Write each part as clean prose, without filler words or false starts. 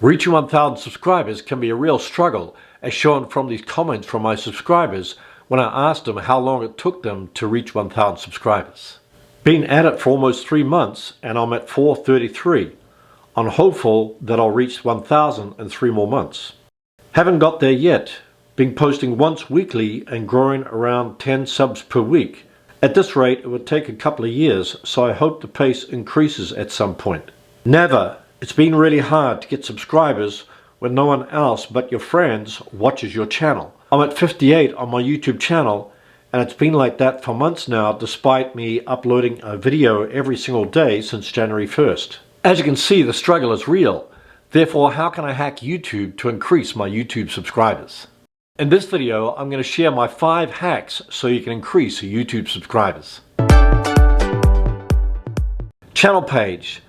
Reaching 1,000 subscribers can be a real struggle, as shown from these comments from my subscribers when I asked them how long it took them to reach 1,000 subscribers. Been at it for almost 3 months and I'm at 433. I'm hopeful that I'll reach 1,000 in 3 more months. Haven't got there yet. Been posting once weekly and growing around 10 subs per week. At this rate it would take a couple of years, so I hope the pace increases at some point. Never. It's been really hard to get subscribers when no one else but your friends watches your channel. I'm at 58 on my YouTube channel, and it's been like that for months now, despite me uploading a video every single day since January 1st. As you can see, the struggle is real. Therefore, how can I hack YouTube to increase my YouTube subscribers? In this video, I'm going to share my 5 hacks so you can increase your YouTube subscribers. Channel page.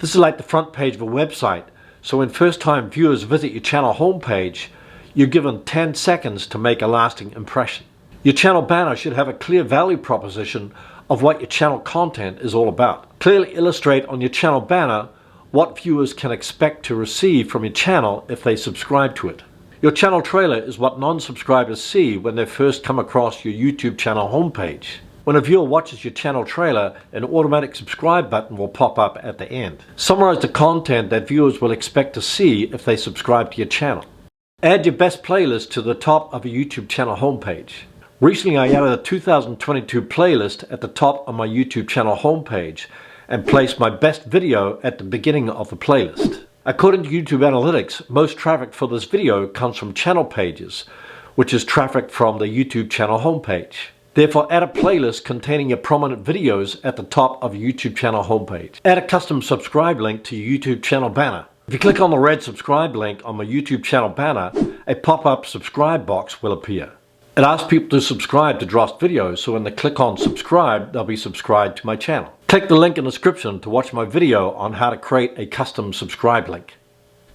This is like the front page of a website, so when first-time viewers visit your channel homepage, you're given 10 seconds to make a lasting impression. Your channel banner should have a clear value proposition of what your channel content is all about. Clearly illustrate on your channel banner what viewers can expect to receive from your channel if they subscribe to it. Your channel trailer is what non-subscribers see when they first come across your YouTube channel homepage. When a viewer watches your channel trailer, an automatic subscribe button will pop up at the end. Summarize the content that viewers will expect to see if they subscribe to your channel. Add your best playlist to the top of a YouTube channel homepage. Recently I added a 2022 playlist at the top of my YouTube channel homepage and placed my best video at the beginning of the playlist. According to YouTube Analytics, most traffic for this video comes from channel pages, which is traffic from the YouTube channel homepage. Therefore, add a playlist containing your prominent videos at the top of your YouTube channel homepage. Add a custom subscribe link to your YouTube channel banner. If you click on the red subscribe link on my YouTube channel banner, a pop-up subscribe box will appear. It asks people to subscribe to Drost videos, so when they click on subscribe, they'll be subscribed to my channel. Click the link in the description to watch my video on how to create a custom subscribe link.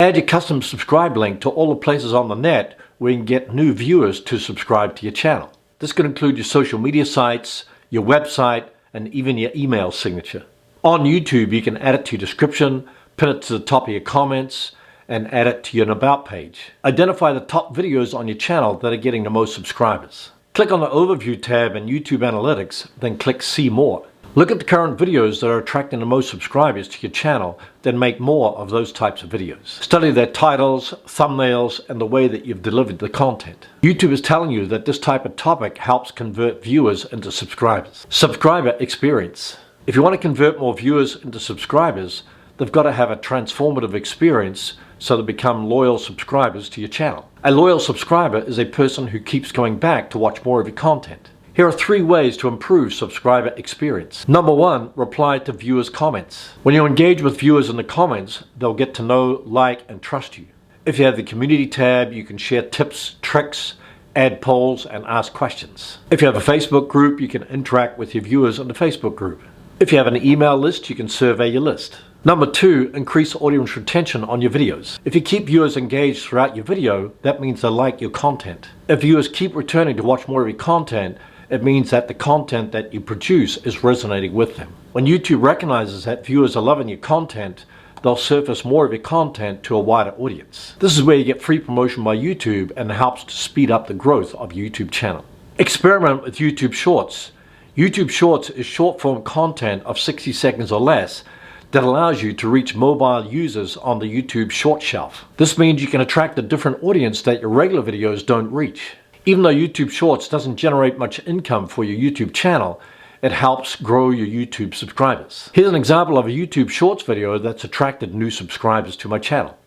Add your custom subscribe link to all the places on the net where you can get new viewers to subscribe to your channel. This could include your social media sites, your website, and even your email signature. On YouTube, you can add it to your description, pin it to the top of your comments, and add it to your About page. Identify the top videos on your channel that are getting the most subscribers. Click on the Overview tab in YouTube Analytics, then click See More. Look at the current videos that are attracting the most subscribers to your channel, then make more of those types of videos. Study their titles, thumbnails, and the way that you've delivered the content. YouTube is telling you that this type of topic helps convert viewers into subscribers. Subscriber experience. If you want to convert more viewers into subscribers, they've got to have a transformative experience so they become loyal subscribers to your channel. A loyal subscriber is a person who keeps going back to watch more of your content. Here are 3 ways to improve subscriber experience. Number 1, reply to viewers' comments. When you engage with viewers in the comments, they'll get to know, like, and trust you. If you have the community tab, you can share tips, tricks, add polls, and ask questions. If you have a Facebook group, you can interact with your viewers in the Facebook group. If you have an email list, you can survey your list. Number 2, increase audience retention on your videos. If you keep viewers engaged throughout your video, that means they like your content. If viewers keep returning to watch more of your content, it means that the content that you produce is resonating with them. When YouTube recognizes that viewers are loving your content, they'll surface more of your content to a wider audience. This is where you get free promotion by YouTube and helps to speed up the growth of your YouTube channel. Experiment with YouTube Shorts. YouTube Shorts is short-form content of 60 seconds or less that allows you to reach mobile users on the YouTube short shelf. This means you can attract a different audience that your regular videos don't reach. Even though YouTube Shorts doesn't generate much income for your YouTube channel, it helps grow your YouTube subscribers. Here's an example of a YouTube Shorts video that's attracted new subscribers to my channel.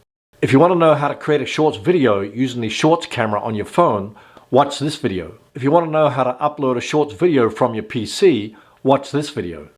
If you want to know how to create a Shorts video using the Shorts camera on your phone, watch this video. If you want to know how to upload a Shorts video from your PC, watch this video.